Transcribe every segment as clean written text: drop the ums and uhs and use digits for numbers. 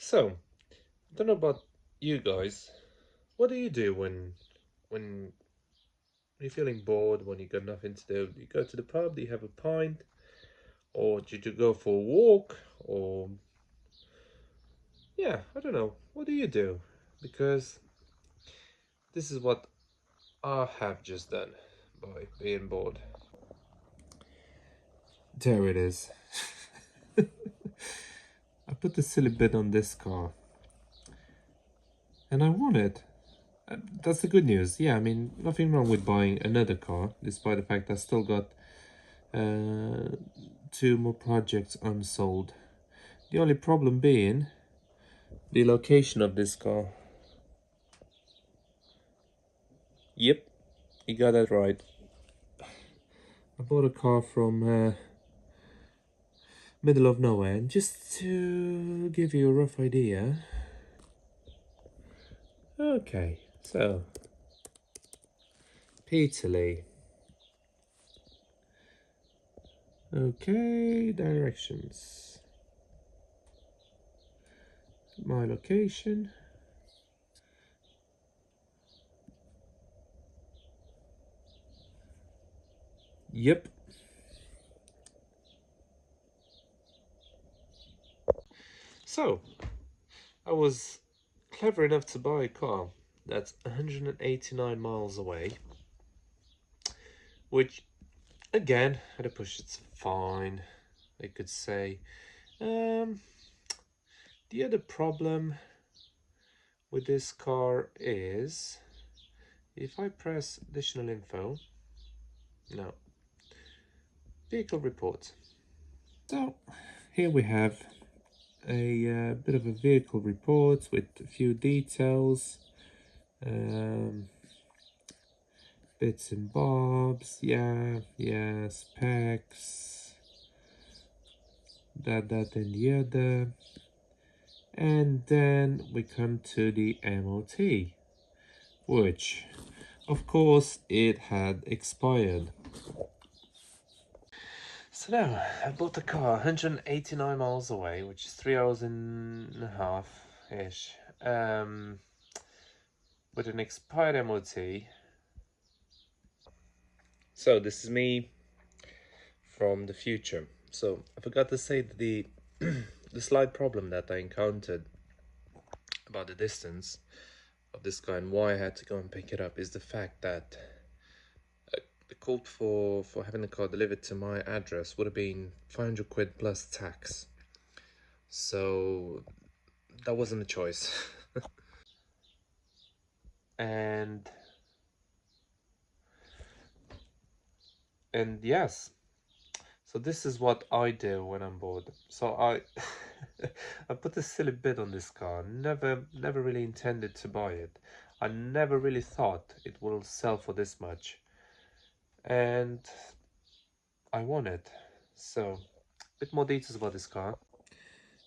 So, I don't know about you guys. What do you do when you're feeling bored, when you got nothing to do? Do you go to the pub, do you have a pint? Or do you go for a walk? Or yeah, I don't know. What do you do? Because this is what I have just done by being bored. There it is. I put the silly bit on this car and I want it. That's the good news. Yeah, I mean, nothing wrong with buying another car, despite the fact I still got uh, two more projects unsold. The only problem being the location of this car. Yep, you got that right. I bought a car from middle of nowhere, and just to give you a rough idea. Okay, so Peterlee. Okay, directions. My location. Yep. So, I was clever enough to buy a car that's 189 miles away, which, again, at a push, it's fine, I could say. Um, the other problem with this car is if I press additional info, no, vehicle report. So, here we have a bit of a vehicle report with a few details, bits and bobs, yeah, specs, that, and the other. And then we come to the MOT, which, of course, it had expired. So now, I bought the car 189 miles away, which is 3 hours and a half-ish, with an expired MOT. So this is me from the future. So I forgot to say that the slight problem that I encountered about the distance of this car and why I had to go and pick it up is the fact that the quote for having the car delivered to my address would have been 500 quid plus tax. So that wasn't a choice. and yes, so this is what I do when I'm bored. So I I put a silly bid on this car. Never really intended to buy it. I never really thought it will sell for this much. And I want it. So, a bit more details about this car.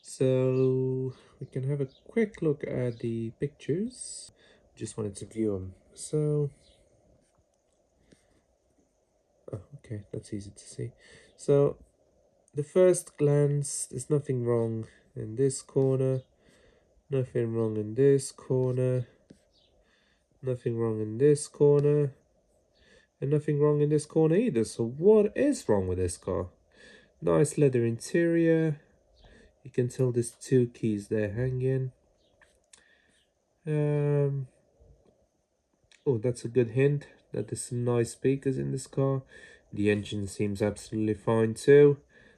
So, we can have a quick look at the pictures. Just wanted to view them. So, oh, okay, that's easy to see. So, the first glance, there's nothing wrong in this corner, nothing wrong in this corner, nothing wrong in this corner, and nothing wrong in this corner either. So what is wrong with this car? Nice leather interior. You can tell there's two keys there hanging. Oh, that's a good hint that there's some nice speakers in this car. The engine seems absolutely fine too.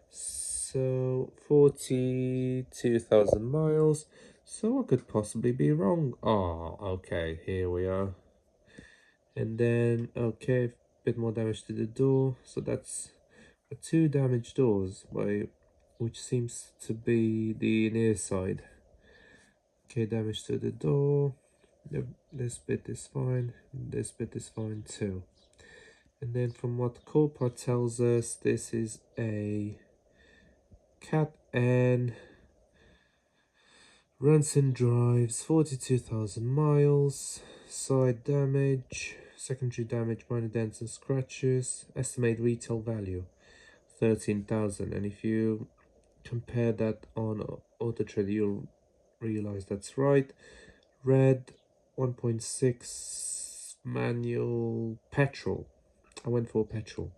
So 42,000 miles. So what could possibly be wrong? Oh, okay, here we are. And then, okay, bit more damage to the door. So that's two damaged doors, which seems to be the near side. Okay, damage to the door. Yep, this bit is fine. This bit is fine too. And then from what Copart tells us, this is a Cat N, runs and drives 42,000 miles, side damage, secondary damage, minor dents and scratches, estimate retail value 13,000. And if you compare that on Auto Trader, you'll realize that's right. Red 1.6 manual petrol. I went for petrol.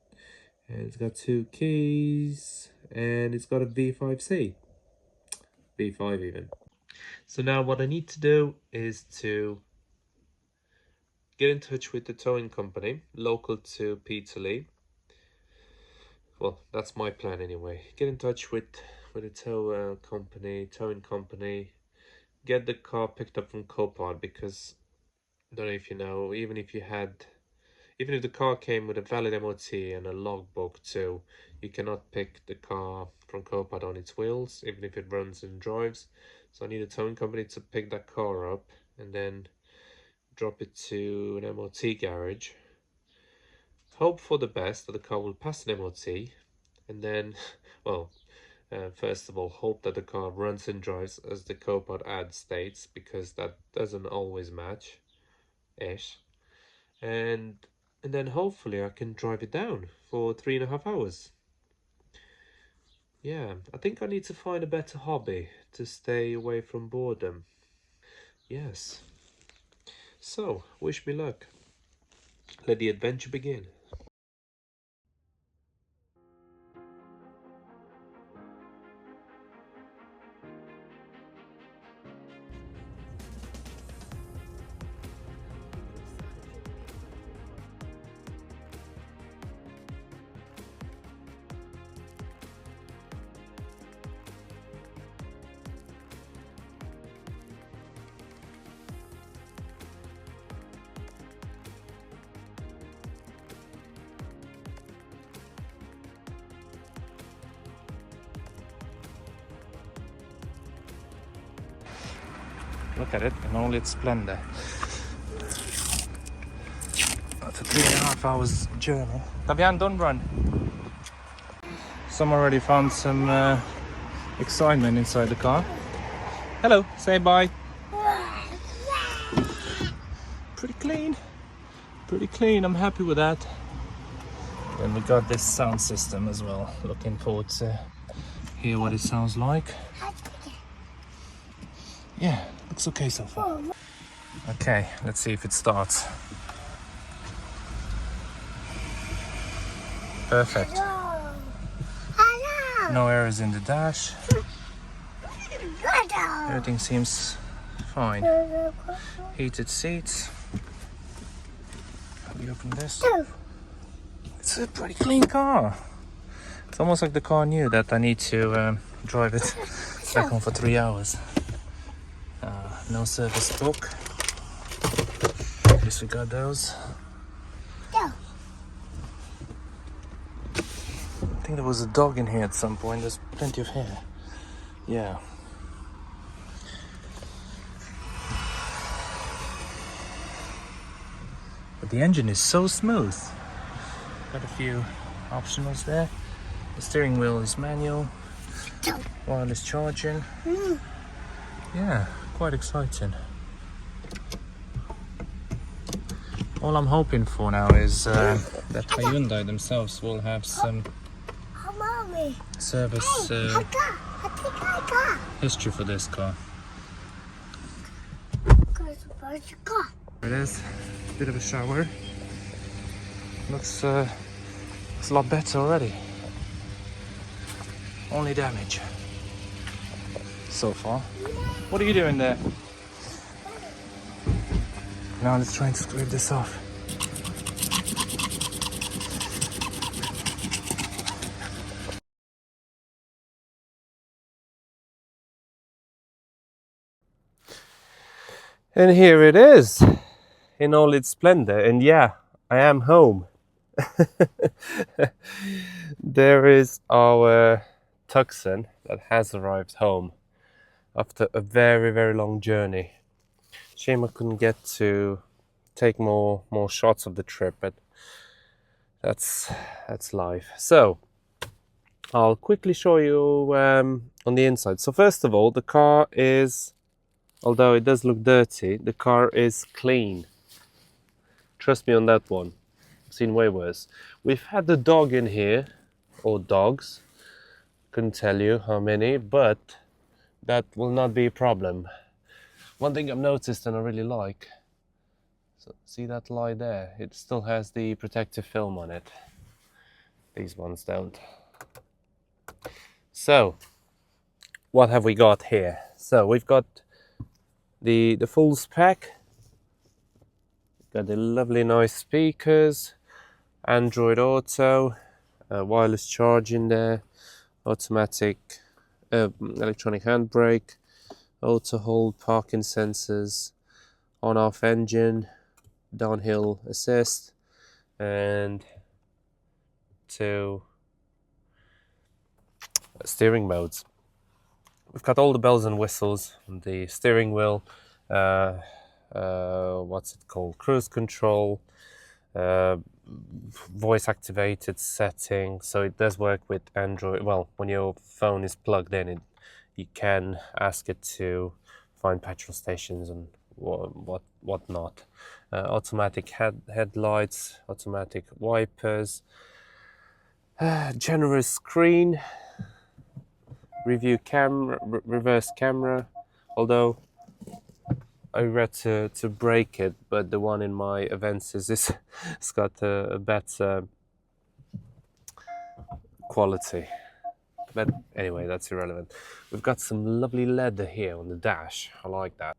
And it's got 2 keys and it's got a V5C. V5 even. So now what I need to do is to get in touch with the towing company local to Peterlee. Well, that's my plan anyway. Get in touch with the towing company, get the car picked up from Copart, because I don't know if you know, even if the car came with a valid MOT and a logbook too, you cannot pick the car from Copart on its wheels, even if it runs and drives. So I need a towing company to pick that car up and then drop it to an MOT garage. Hope for the best that the car will pass an MOT, and then, well, first of all, hope that the car runs and drives as the Copart ad states, because that doesn't always match, ish. And then hopefully I can drive it down for 3.5 hours. Yeah, I think I need to find a better hobby to stay away from boredom. Yes. So, wish me luck. Let the adventure begin. Look at it in all its splendor. That's a 3.5 hours journey. Davian, don't run. Some already found some excitement inside the car. Hello, say bye. Pretty clean. Pretty clean, I'm happy with that. Then we got this sound system as well. Looking forward to hear what it sounds like. Yeah, looks okay so far. Okay, let's see if it starts. Perfect. No errors in the dash. Everything seems fine. Heated seats. We open this. It's a pretty clean car. It's almost like the car knew that I need to drive it back home for 3 hours. No service book. Disregard those. I think there was a dog in here at some point. There's plenty of hair. Yeah. But the engine is so smooth. Got a few optionals there. The steering wheel is manual. Wireless charging. Yeah, quite exciting. All I'm hoping for now is that Hyundai themselves will have some service history for this car. There it is. Bit of a shower. Looks a lot better already. Only damage so far. What are you doing there? Now let's try and scrape this off. And here it is in all its splendor. And yeah, I am home. There is our Tucson that has arrived home after a very, very long journey. Shame I couldn't get to take more shots of the trip, but that's life. So I'll quickly show you on the inside. So first of all, the car is, although it does look dirty, the car is clean. Trust me on that one. I've seen way worse. We've had the dog in here, or dogs. Couldn't tell you how many, but that will not be a problem. One thing I've noticed and I really like, so see that light there? It still has the protective film on it. These ones don't. So, what have we got here? So we've got the full spec. Got the lovely nice speakers, Android Auto, wireless charging there, automatic electronic handbrake, auto hold, parking sensors, on-off engine, downhill assist, and 2 steering modes. We've got all the bells and whistles on the steering wheel. What's it called? Cruise control, voice activated setting, so it does work with Android. Well, when your phone is plugged in, you can ask it to find petrol stations and whatnot. Automatic headlights, automatic wipers, generous screen, review camera, reverse camera. Although I regret to break it, but the one in my Avensis it's got a better quality. But anyway, that's irrelevant. We've got some lovely leather here on the dash. I like that.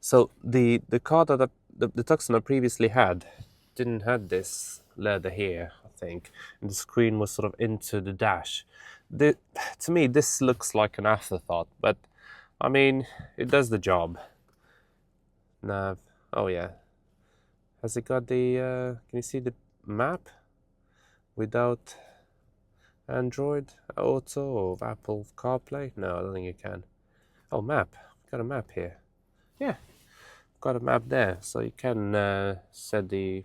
So the car that the Tucson I previously had didn't have this leather here, I think, and the screen was sort of into the dash. To me, this looks like an afterthought, but I mean, it does the job. Nav. Oh yeah. Has it got the? Can you see the map without Android Auto or Apple CarPlay? No, I don't think you can. Oh, map. Got a map here. Yeah, got a map there, so you can set the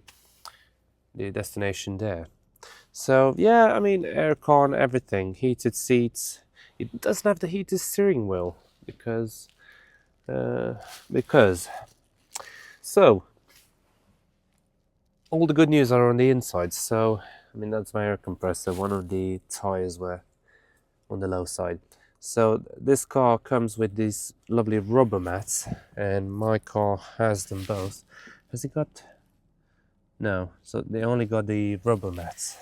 destination there. So yeah, I mean, aircon, everything, heated seats. It doesn't have the heated steering wheel because. So all the good news are on the inside. So I mean, that's my air compressor. One of the tires were on the low side. So this car comes with these lovely rubber mats, and my car has them both. Has it got? No. So they only got the rubber mats.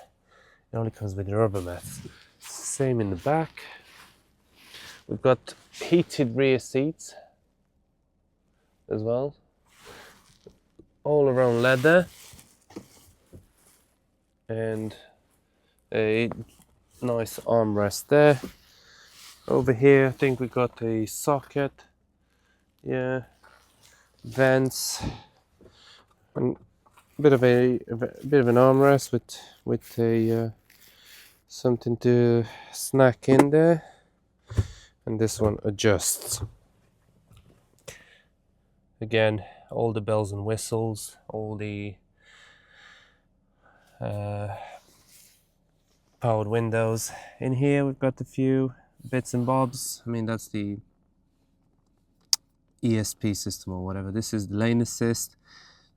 It only comes with the rubber mats. Same in the back. We've got heated rear seats as well. All around leather. And a nice armrest there. Over here, I think we got a socket. Yeah. Vents. And a bit of an armrest with a something to snack in there. And this one adjusts. Again, all the bells and whistles, all the powered windows. In here we've got a few bits and bobs. I mean, that's the ESP system or whatever. This is the lane assist.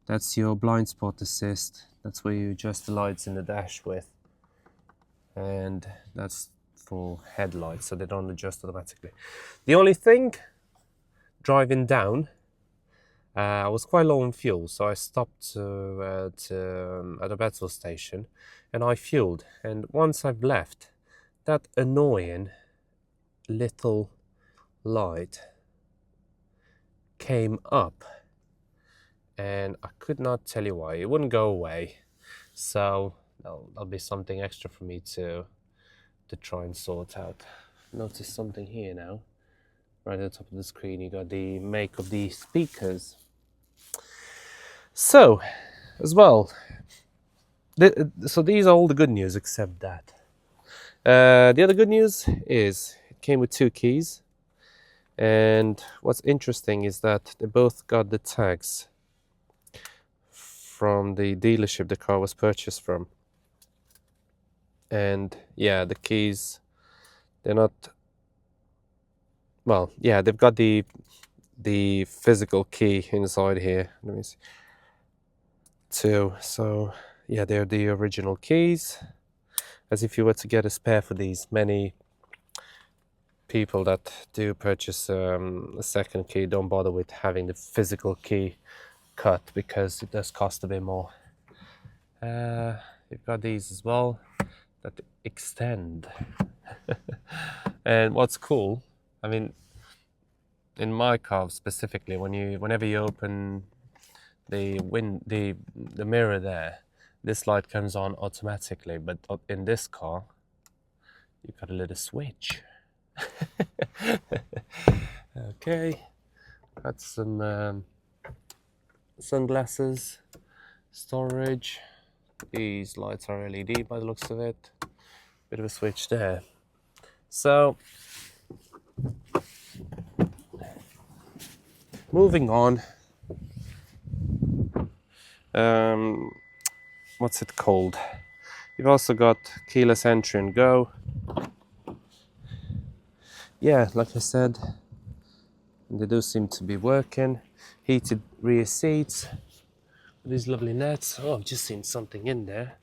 That's your blind spot assist. That's where you adjust the lights in the dash with. And that's for headlights, so they don't adjust automatically. The only thing, driving down, I was quite low on fuel, so I stopped at a petrol station and I fueled. And once I've left, that annoying little light came up, and I could not tell you why. It wouldn't go away, so that'll be something extra for me to try and sort out. Notice something here now. Right at the top of the screen, you got the make of the speakers. So, as well, so these are all the good news except that. The other good news is it came with 2 keys. And what's interesting is that they both got the tags from the dealership the car was purchased from. And yeah, the keys, they're not, well, yeah, they've got the physical key inside here. Let me see. 2. So yeah, they're the original keys. As if you were to get a spare for these, many people that do purchase a second key don't bother with having the physical key cut because it does cost a bit more. You've got these as well that extend. And what's cool, I mean, in my car specifically, whenever you open the mirror there, this light comes on automatically, but in this car you've got a little switch. Okay, got some sunglasses, storage. These lights are LED by the looks of it. Bit of a switch there. So moving on, what's it called? You've also got keyless entry and go. Yeah, like I said, they do seem to be working. Heated rear seats. These lovely nets. Oh, I've just seen something in there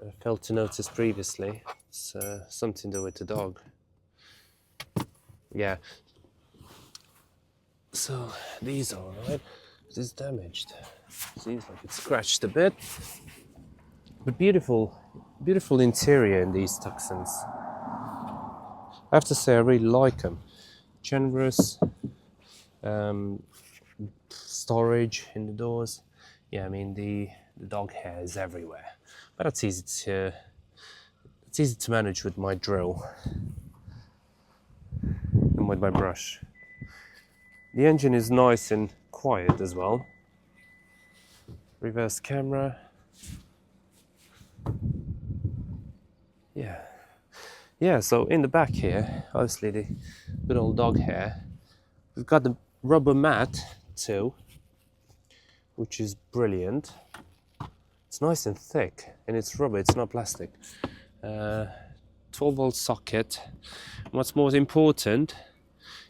I failed to notice previously. It's something to do with the dog. Yeah. So these are alright. This is damaged. Seems like it's scratched a bit. But beautiful, beautiful interior in these Tucsons. I have to say I really like them. Generous storage in the doors. Yeah, I mean the dog hair is everywhere, but it's easy to manage with my drill and with my brush. The engine is nice and quiet as well. Reverse camera. Yeah, so in the back here, obviously the good old dog hair. We've got the rubber mat too, which is brilliant. It's nice and thick, and it's rubber, it's not plastic. 12-volt socket. What's more important,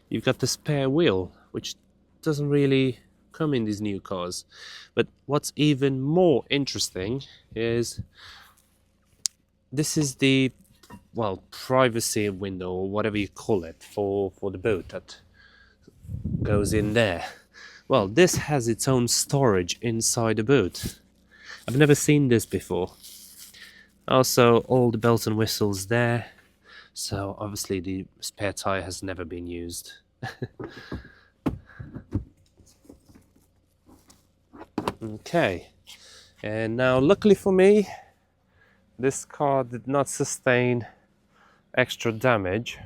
you've got the spare wheel, which doesn't really come in these new cars. But what's even more interesting is this is the, well, privacy window or whatever you call it for the boot that goes in there. Well, this has its own storage inside the boot. I've never seen this before. Also, all the bells and whistles there. So obviously the spare tire has never been used. Okay, and now luckily for me, this car did not sustain extra damage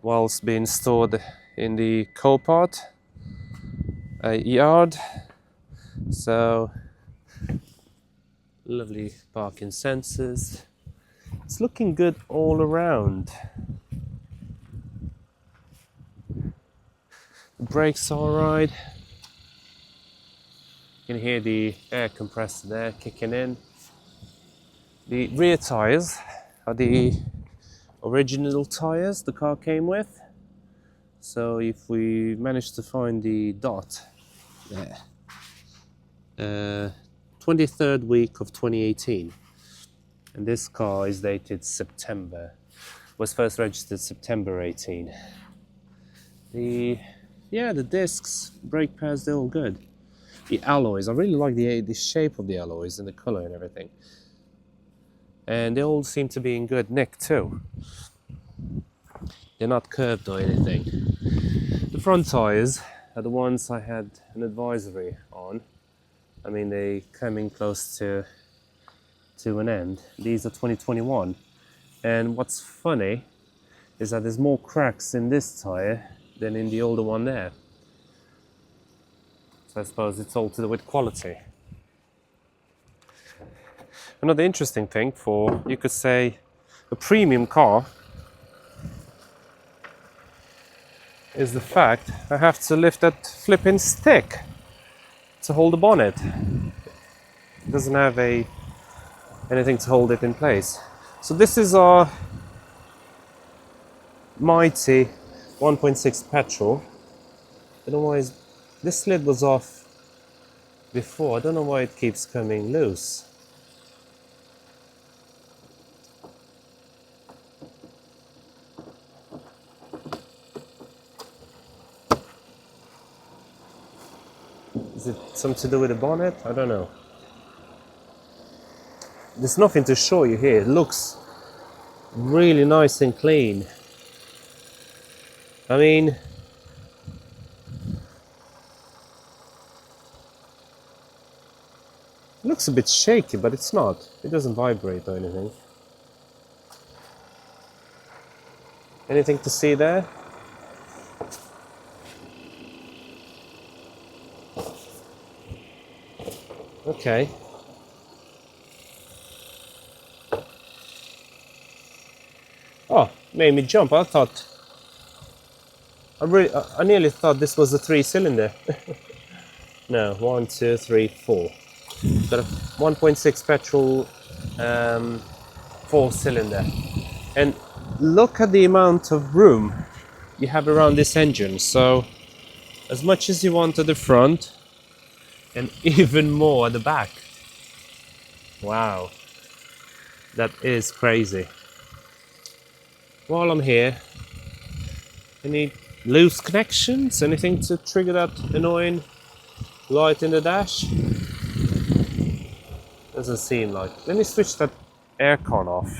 whilst being stored in the Copart yard. So lovely parking sensors. It's looking good all around. The brakes are alright. You can hear the air compressor there kicking in. The rear tires are the original tires the car came with. So if we manage to find the dot there, 23rd week of 2018, and this car is dated September, was first registered September 18. The discs, brake pads, they're all good. The alloys, I really like the shape of the alloys and the color and everything. And they all seem to be in good nick too. They're not curved or anything. The front tires are the ones I had an advisory on. I mean, they coming close to an end. These are 2021. And what's funny is that there's more cracks in this tire than in the older one there. So I suppose it's all to do with quality. Another interesting thing for, you could say, a premium car is the fact I have to lift that flipping stick to hold the bonnet. It doesn't have anything to hold it in place. So this is our mighty 1.6 petrol. I don't know why this lid was off before. I don't know why it keeps coming loose. Is it something to do with the bonnet? I don't know. There's nothing to show you here. It looks really nice and clean. I mean, it looks a bit shaky, but it's not. It doesn't vibrate or anything. Anything to see there? Okay. Oh, made me jump. I nearly thought this was a 3-cylinder. No, 1, 2, 3, 4. Got a 1.6 petrol 4-cylinder. And look at the amount of room you have around this engine. So as much as you want at the front and even more at the back. Wow, that is crazy. While I'm here, any loose connections? Anything to trigger that annoying light in the dash? Doesn't seem like. Let me switch that aircon off.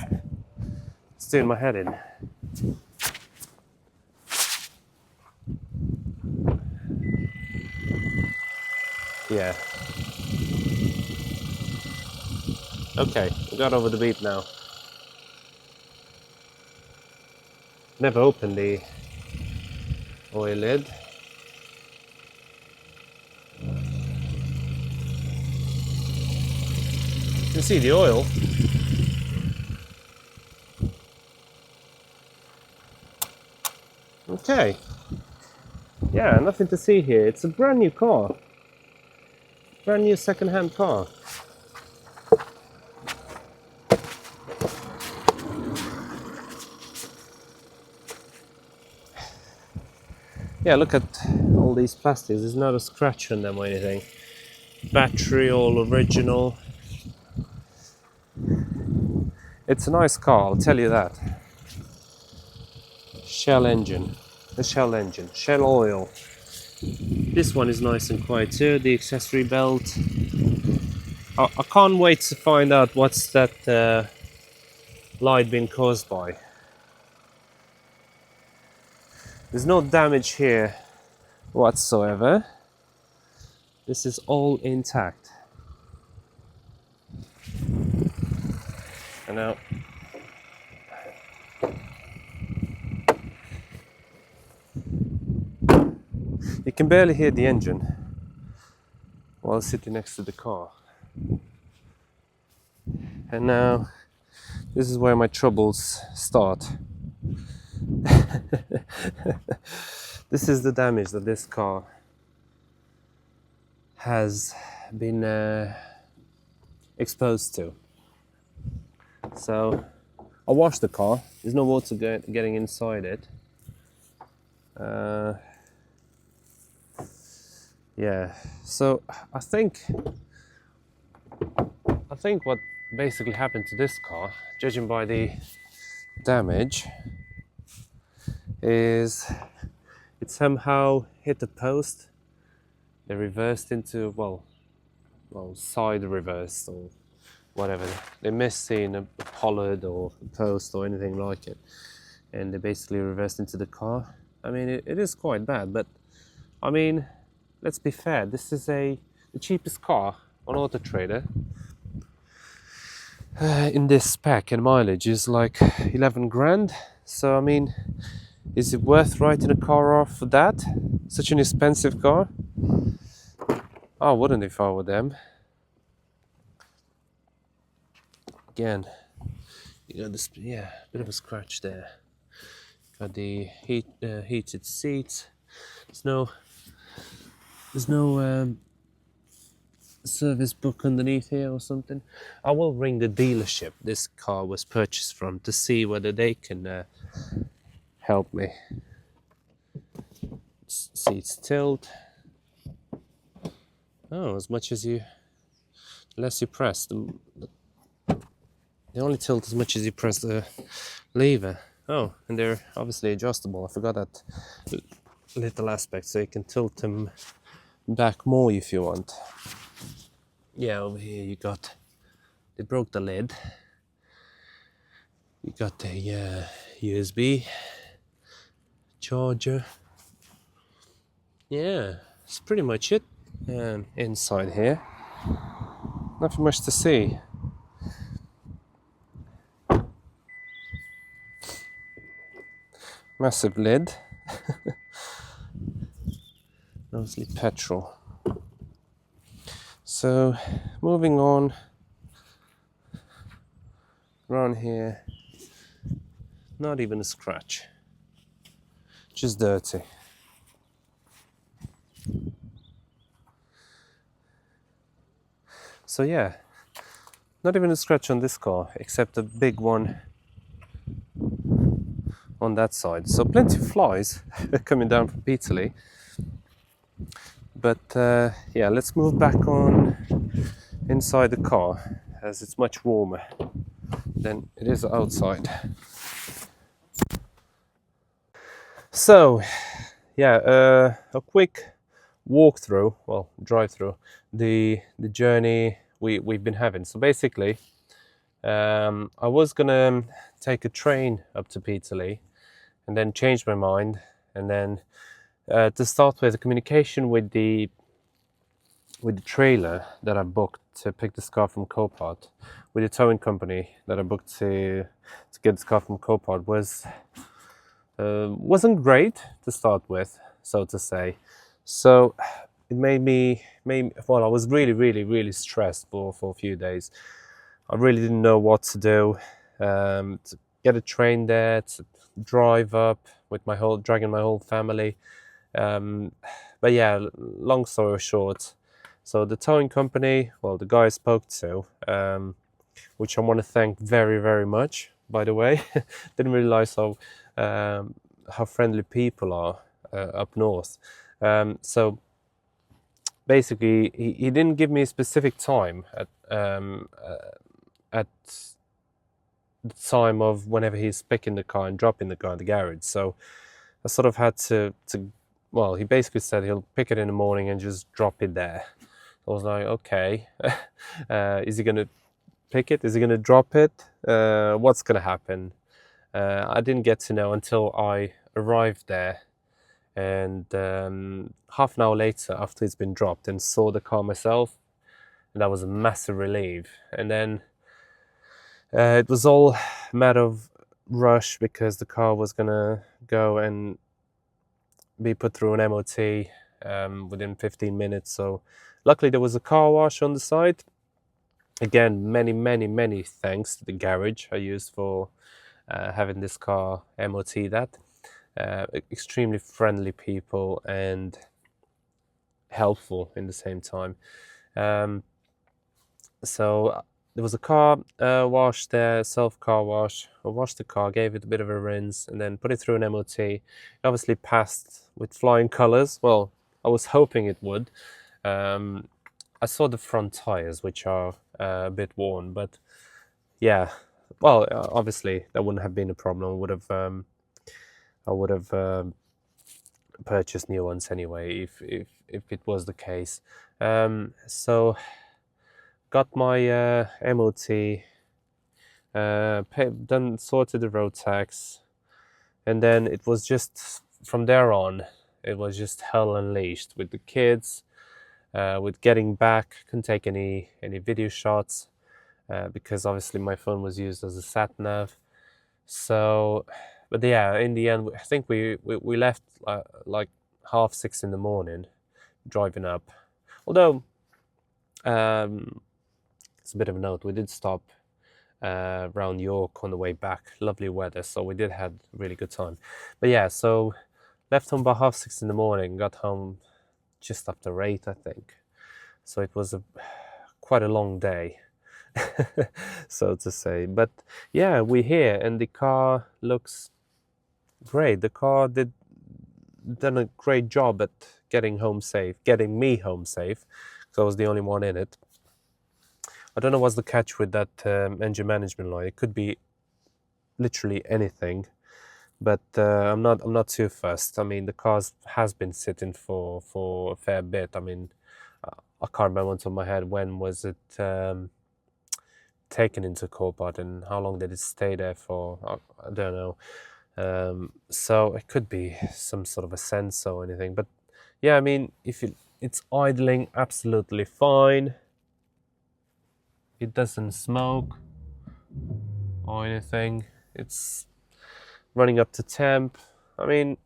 It's doing my head in. Yeah. Okay, we got over the beep now. Never opened the oil lid. You can see the oil. Okay. Yeah, nothing to see here. It's a brand new car. Brand new second-hand car. Yeah, look at all these plastics. There's not a scratch on them or anything. Battery all original. It's a nice car, I'll tell you that. Shell engine. The Shell engine. Shell oil. This one is nice and quiet too. The accessory belt. I can't wait to find out what's that light been caused by. There's no damage here whatsoever. This is all intact. And now you can barely hear the engine while sitting next to the car. And now this is where my troubles start. This is the damage that this car has been exposed to. So I washed the car. There's no water getting inside it. Yeah. So I think what basically happened to this car, judging by the damage, is it somehow hit the post. They reversed into well, side reversed or whatever. They missed seeing a pollard or a post or anything like it, and they basically reversed into the car. I mean, it is quite bad, but I mean, let's be fair. This is the cheapest car on Auto Trader. In this spec and mileage is like 11 grand. So I mean, is it worth writing a car off for that? Such an expensive car? I wouldn't if I were them. Again, you got this, yeah, bit of a scratch there. Got the heated seats. There's no service book underneath here or something. I will ring the dealership this car was purchased from to see whether they can help me. Seats tilt. Oh, as much as you, less you press, they only tilt as much as you press the lever. Oh, and they're obviously adjustable. I forgot that little aspect, so you can tilt them back more if you want. Yeah, over here you got, they broke the lid. You got a USB charger. Yeah, that's pretty much it. Inside here, nothing much to see. Massive lid. Mostly petrol. So, moving on around here, not even a scratch, just dirty. So yeah, not even a scratch on this car, except a big one on that side. So plenty of flies coming down from Italy. But yeah, let's move back on inside the car, as it's much warmer than it is outside. So yeah, a quick walkthrough, well, drive through the journey we've been having. So basically, I was gonna take a train up to Peterlee, and then change my mind, and then to start with, the communication with the trailer that I booked to pick this car from Copart, with the towing company that I booked to get this car from Copart, wasn't great to start with, so to say. So it made me well, I was really stressed for a few days. I really didn't know what to do. To get a train there, to drive up with dragging my whole family. But yeah, long story short, so the towing company, well, the guy I spoke to, which I want to thank very much, by the way. Didn't realize how friendly people are up north. So basically, he didn't give me a specific time at the time of whenever he's picking the car and dropping the car in the garage. So I sort of had to well, he basically said he'll pick it in the morning and just drop it there. I was like, okay, is he gonna pick it? Is he gonna drop it? What's gonna happen? I didn't get to know until I arrived there, and half an hour later, after it's been dropped, and saw the car myself, and that was a massive relief. And then it was all a matter of rush because the car was gonna go and be put through an MOT within 15 minutes. So luckily there was a car wash on the side. Again, many thanks to the garage I used for having this car MOT that. Extremely friendly people and helpful in the same time. So there was a car wash there, self car wash. I washed the car, gave it a bit of a rinse, and then put it through an MOT. It obviously passed with flying colors. Well, I was hoping it would. I saw the front tires, which are a bit worn, but yeah. Well, obviously that wouldn't have been a problem. I would have purchased new ones anyway if it was the case. So got my MOT, done, sorted the road tax, and then it was just from there on. It was just hell unleashed with the kids, with getting back. Couldn't take any video shots because obviously my phone was used as a sat nav. So, but yeah, in the end, I think we left like 6:30 in the morning, driving up. Although, it's a bit of a note, we did stop around York on the way back. Lovely weather, so we did have a really good time. But yeah, so left home by 6:30 in the morning, got home just after 8, I think. So it was quite a long day, so to say. But yeah, we're here, and the car looks great. The car done a great job at getting me home safe, because I was the only one in it. I don't know what's the catch with that engine management line. It could be literally anything, But I'm not too fussed. I mean, the car has been sitting for a fair bit. I mean, I can't remember on top of my head when was it taken into Copart and how long did it stay there for? I don't know. So it could be some sort of a sensor or anything. But yeah, I mean, it's idling absolutely fine. It doesn't smoke or anything. It's running up to temp. I mean,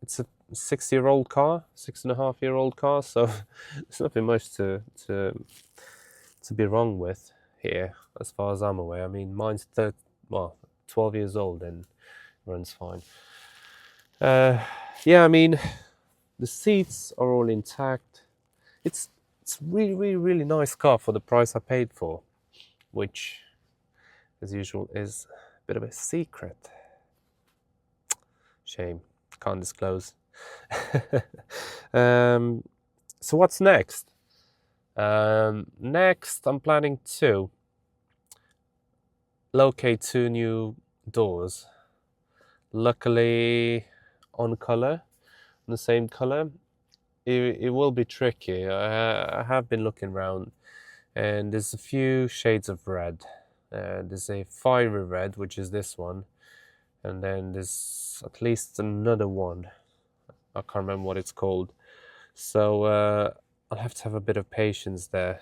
it's a 6-year-old car, 6.5-year-old car, so there's nothing much to be wrong with here, as far as I'm aware. I mean, mine's 12 years old and runs fine. Yeah, I mean, the seats are all intact. It's really nice car for the price I paid for, which, as usual, is a bit of a secret. Shame, can't disclose. So what's next? Next, I'm planning to locate 2 new doors. Luckily, on the same color. It will be tricky. I have been looking around, and there's a few shades of red. There's a fiery red, which is this one, and then there's at least another one. I can't remember what it's called. So I'll have to have a bit of patience there.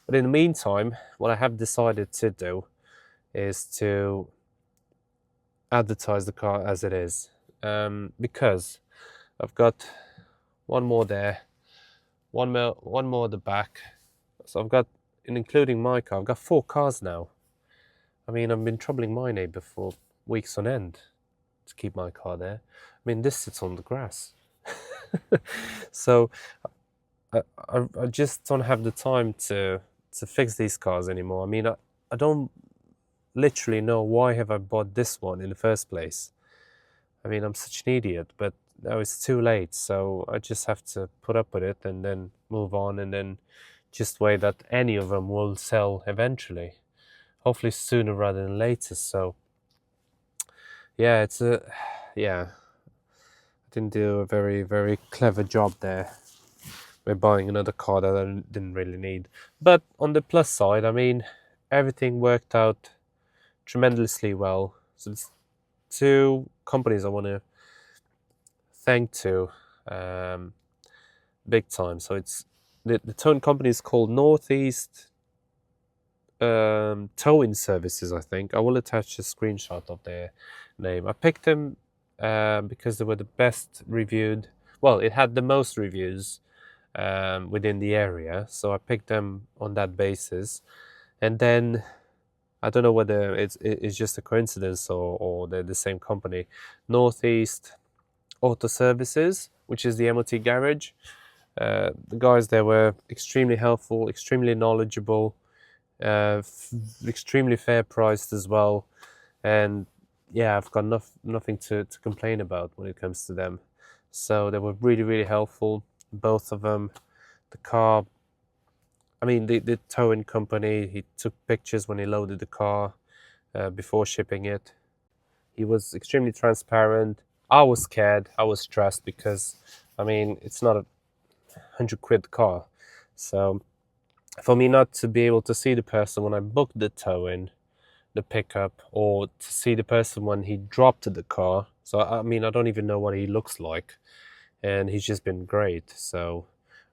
But in the meantime, what I have decided to do is to advertise the car as it is, because I've got one more there, one more at the back. So I've got, including my car, I've got 4 cars now. I mean, I've been troubling my neighbour for weeks on end to keep my car there. I mean, this sits on the grass. So I just don't have the time to fix these cars anymore. I mean, I don't literally know why have I bought this one in the first place. I mean, I'm such an idiot, but now it's too late, so I just have to put up with it and then move on, and then just wait that any of them will sell eventually, hopefully sooner rather than later. So yeah, I didn't do a very clever job there by buying another car that I didn't really need. But on the plus side, I mean, everything worked out tremendously well. So it's 2 companies I want to thank to big time. So it's the towing company is called Northeast Towing Services, I think. I will attach a screenshot of their name. I picked them because they were the best reviewed. Well, it had the most reviews within the area, so I picked them on that basis. And then I don't know whether it's just a coincidence or they're the same company. Northeast Auto Services, which is the MOT garage. The guys there were extremely helpful, extremely knowledgeable, extremely fair priced as well. And yeah, I've got nothing to complain about when it comes to them. So they were really helpful, both of them. The car, I mean, the towing company, he took pictures when he loaded the car before shipping it. He was extremely transparent. I was scared. I was stressed because, I mean, it's not a £100 car. So for me not to be able to see the person when I booked the towing, the pickup, or to see the person when he dropped the car. So, I mean, I don't even know what he looks like. And he's just been great. So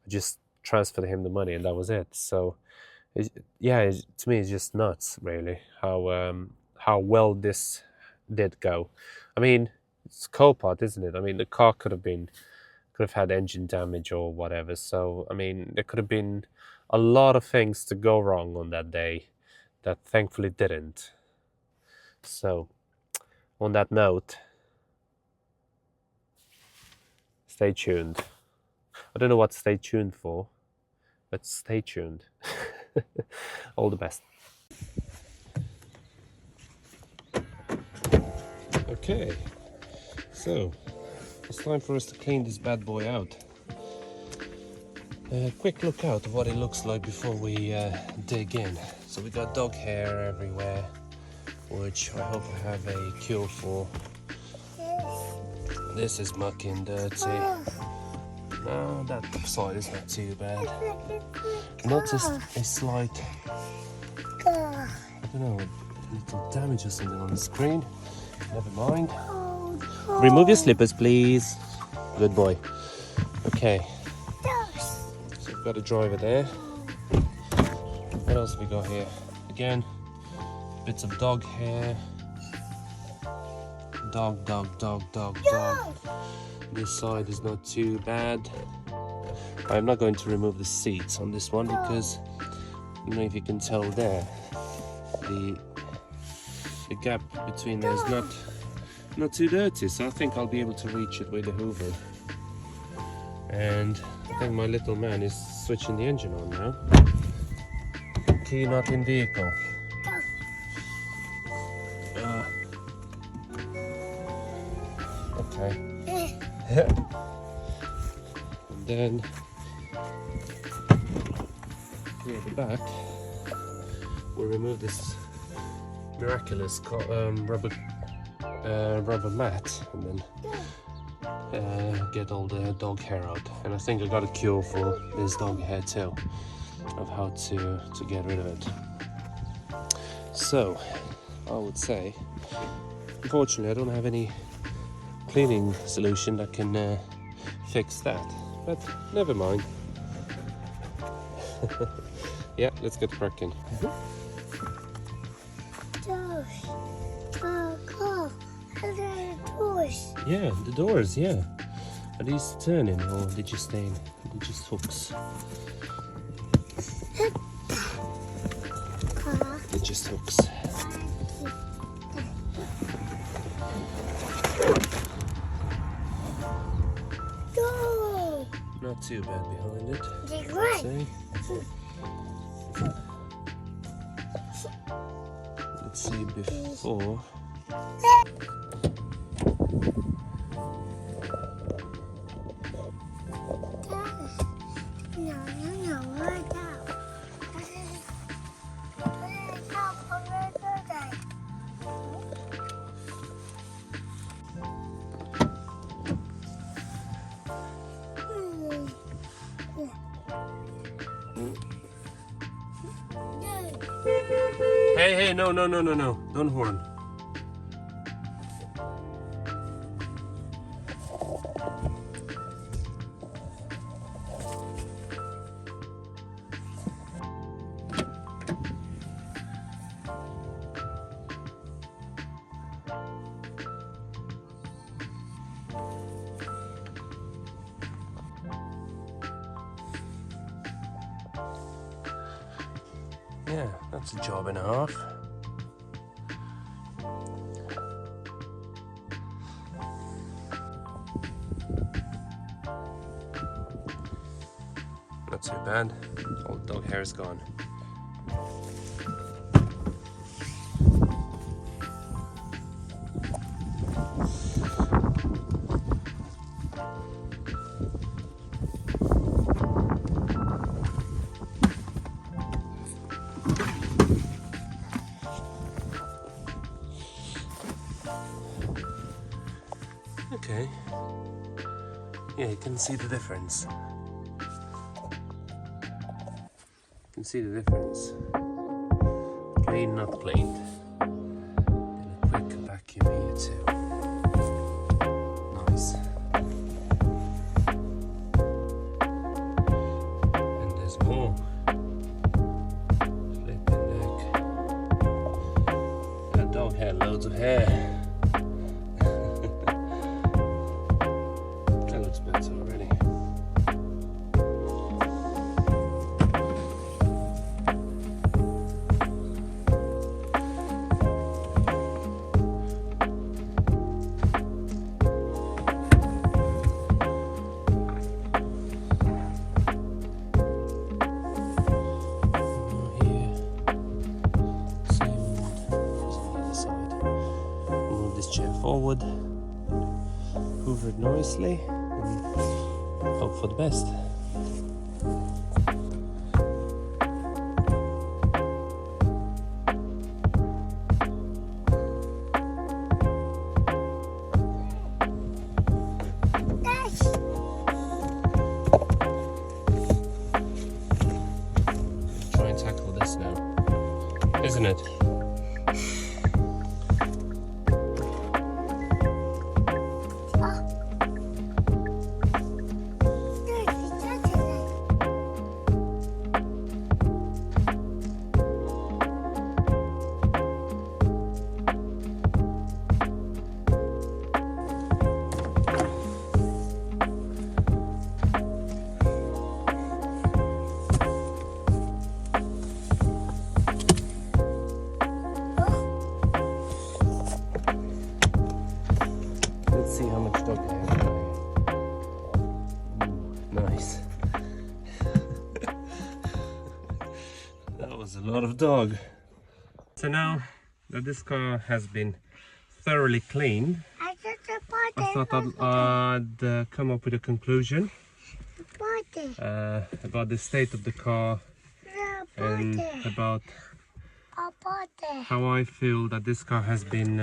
I just transferred him the money and that was it. So to me, it's just nuts, really, how well this did go. I mean, it's Copart, isn't it? I mean, the car could have had engine damage or whatever. So, I mean, there could have been a lot of things to go wrong on that day that thankfully didn't. So, on that note, stay tuned. I don't know what stay tuned for, but stay tuned. All the best. Okay, so it's time for us to clean this bad boy out. Quick look out of what it looks like before we dig in. So we got dog hair everywhere, which I hope I have a cure for. This is mucky and dirty. No, that side is not too bad. Noticed a slight, I don't know, little damage or something on the screen. Never mind. Remove your slippers, please. Good boy. Okay. So we've got a driver there. What else have we got here? Again, bits of dog hair. Dog. This side is not too bad. I'm not going to remove the seats on this one because I don't know if you can tell there. The gap between there is not too dirty, so I think I'll be able to reach it with the Hoover. And I think my little man is switching the engine on now. Key not in vehicle. Okay. And then here at the back, we'll remove this miraculous rubber mat and then get all the dog hair out. And I think I got a cure for this dog hair too, of how to get rid of it. So I would say, unfortunately, I don't have any cleaning solution that can fix that, but never mind. Yeah, let's get cracking. Yeah, the doors, yeah. Are these turning or did you stay in? They're just hooks. They're just hooks. Not too bad behind it. I'd say. Let's see before. Hey, no, don't horn. Yeah, that's a job and a half. Not too bad. All the dog hair is gone. Okay. Yeah, you can see the difference. You can see the difference. Clean, not cleaned. And a quick vacuum here too. Nice. And there's more. Flipping neck. That dog had loads of hair. Already. Here, same on the other side. Move this chair forward, hoover it nicely. Hope for the best. much dog they have today. Nice. That was a lot of dog. So now that this car has been thoroughly cleaned, I thought I'd come up with a conclusion about the state of the car and about how I feel that this car has been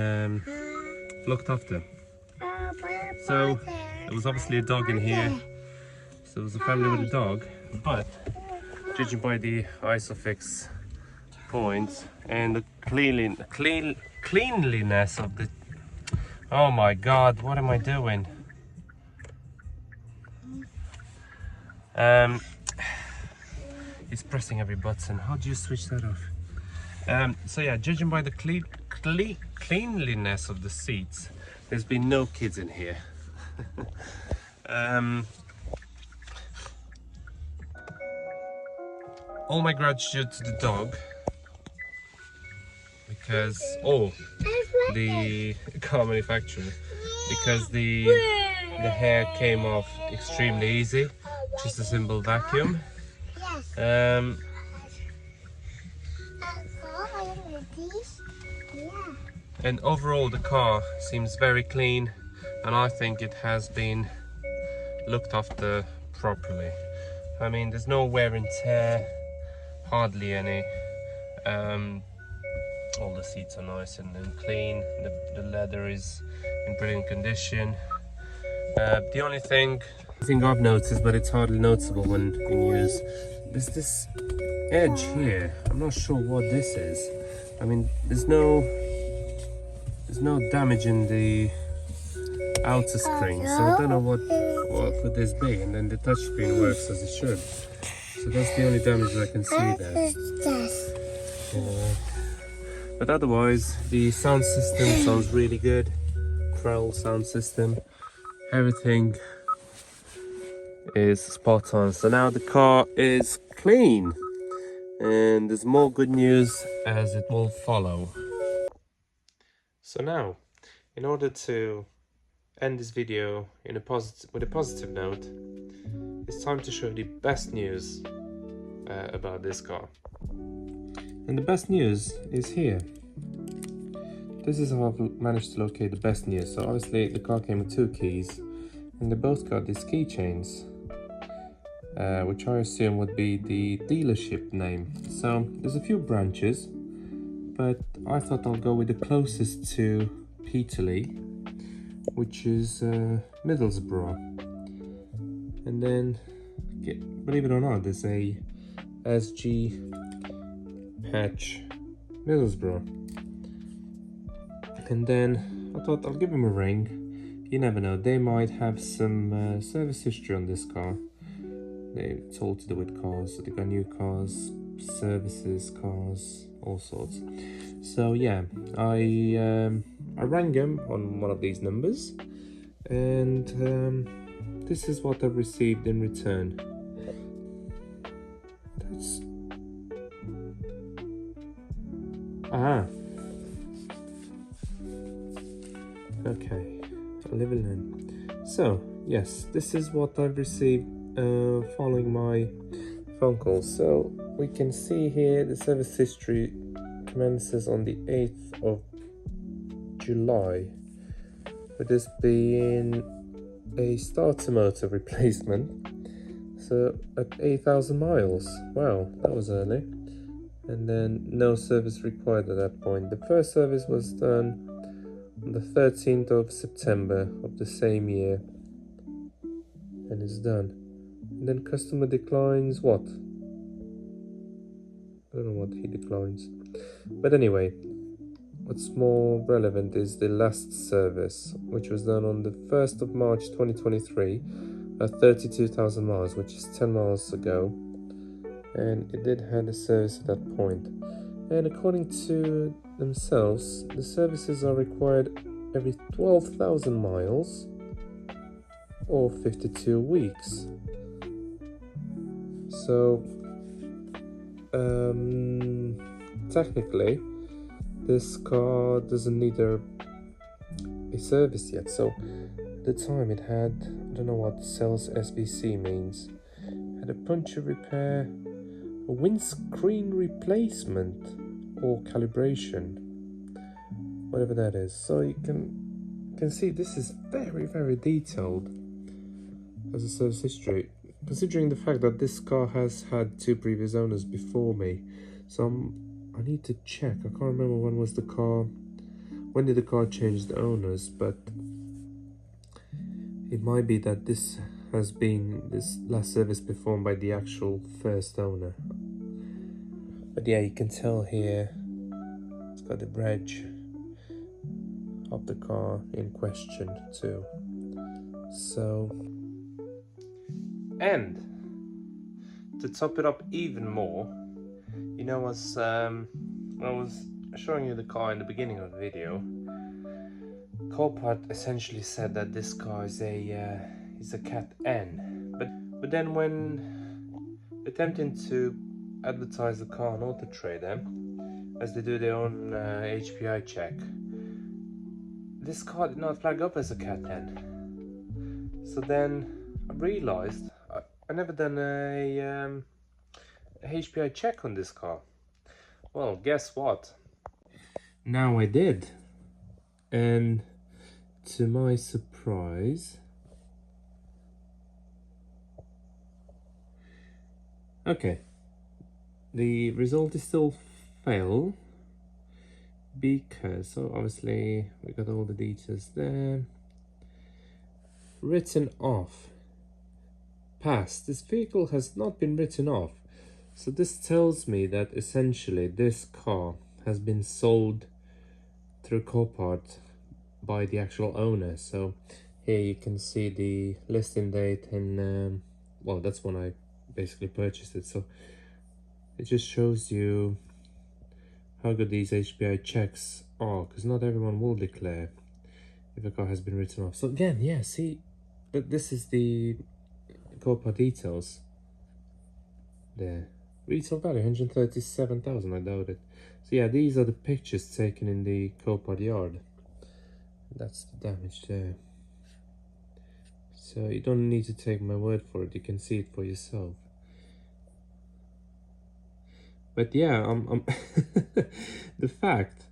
looked after. So there was obviously a dog in here, so it was a family with a dog, but judging by the ISOFIX points and the cleanliness of the... Oh my god, what am I doing? It's pressing every button. How do you switch that off? So yeah, judging by the cleanliness of the seats, there's been no kids in here. All my gratitude to the dog, because the car manufacturer, because the hair came off extremely easy, just a simple vacuum. And overall the car seems very clean, and I think it has been looked after properly. I mean, there's no wear and tear, hardly any. All the seats are nice and clean. The leather is in brilliant condition. The only thing I've noticed, but it's hardly noticeable when in use, is this edge here. I'm not sure what this is. I mean, there's no damage in the outer screen, so I don't know what could this be. And then the touchscreen works as it should, so that's the only damage I can see there. But otherwise, the sound system sounds really good. Krell sound system, everything is spot on. So now the car is clean, and there's more good news as it will follow. So now, in order to end this video with a positive note, it's time to show the best news about this car. And the best news is here. This is how I've managed to locate the best news. So obviously the car came with 2 keys, and they both got these keychains, which I assume would be the dealership name. So there's a few branches, but I thought I'll go with the closest to Peterlee, which is Middlesbrough. And then, believe it or not, there's a SG patch Middlesbrough. And then I thought I'll give them a ring. You never know, they might have some service history on this car. It's all to do with cars, so they got new cars, services, cars, all sorts. So yeah, I rang them on one of these numbers, and this is what I've received in return. That's... Okay, I'll leave it in. So yes, this is what I've received following my phone call. So we can see here the service history commences on the 8th of July, with this being a starter motor replacement, so at 8,000 miles. Wow, that was early. And then no service required at that point. The first service was done on the 13th of September of the same year, and it's done. And then customer declines what? I don't know what he declines. But anyway, what's more relevant is the last service, which was done on the 1st of March 2023 at 32,000 miles, which is 10 miles ago. And it did have a service at that point. And according to themselves, the services are required every 12,000 miles or 52 weeks. So technically this car doesn't need a service yet. So the time it had, I don't know what sales SBC means, had a puncture repair, a windscreen replacement or calibration, whatever that is. So you can see this is very detailed as a service history, considering the fact that this car has had 2 previous owners before me. So I need to check. I can't remember when did the car change the owners, but it might be that this last service performed by the actual first owner. But yeah, you can tell here it's got the reg of the car in question too. So, and to top it up even more, you know, as I was showing you the car in the beginning of the video, Copart essentially said that this car is a Cat N, but then when attempting to advertise the car on Auto Trader, as they do their own HPI check, this car did not flag up as a Cat N. So then I realized I never done a HPI check on this car. Well, guess what? Now I did, and to my surprise, okay, the result is still fail, because, so obviously we got all the details there. Written off. Passed. This vehicle has not been written off. So this tells me that essentially this car has been sold through Copart by the actual owner. So here you can see the listing date, and well, that's when I basically purchased it. So it just shows you how good these HPI checks are, because not everyone will declare if a car has been written off. So again, yeah, see, but this is the Copart details there. Retail value 137,000, I doubt it. So yeah, these are the pictures taken in the Copart yard. That's the damage there. So you don't need to take my word for it, you can see it for yourself. But yeah, the fact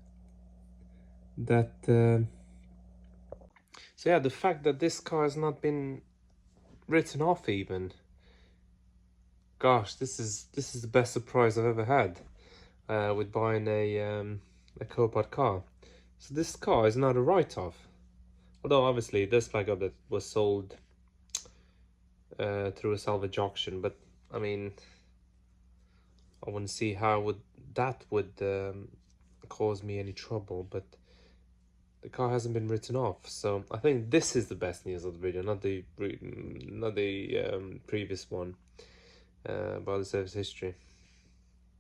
that so yeah, the fact that this car has not been written off even. Gosh, this is the best surprise I've ever had with buying a Copart car. So this car is not a write-off, although obviously it does flag up that it was sold through a salvage auction. But I mean, I wouldn't see how that would cause me any trouble. But the car hasn't been written off, so I think this is the best news of the video, not the previous one about the service history.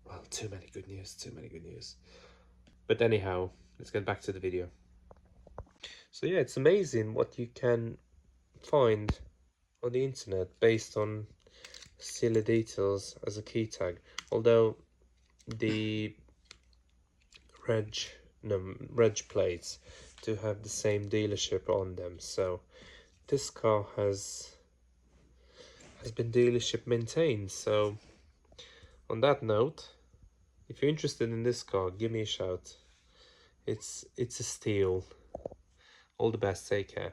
Well, too many good news. But anyhow, let's get back to the video. So yeah, it's amazing what you can find on the internet based on silly details as a key tag. Although the reg plates do have the same dealership on them, so this car has been dealership maintained. So on that note, if you're interested in this car, give me a shout. It's a steal. All the best, take care.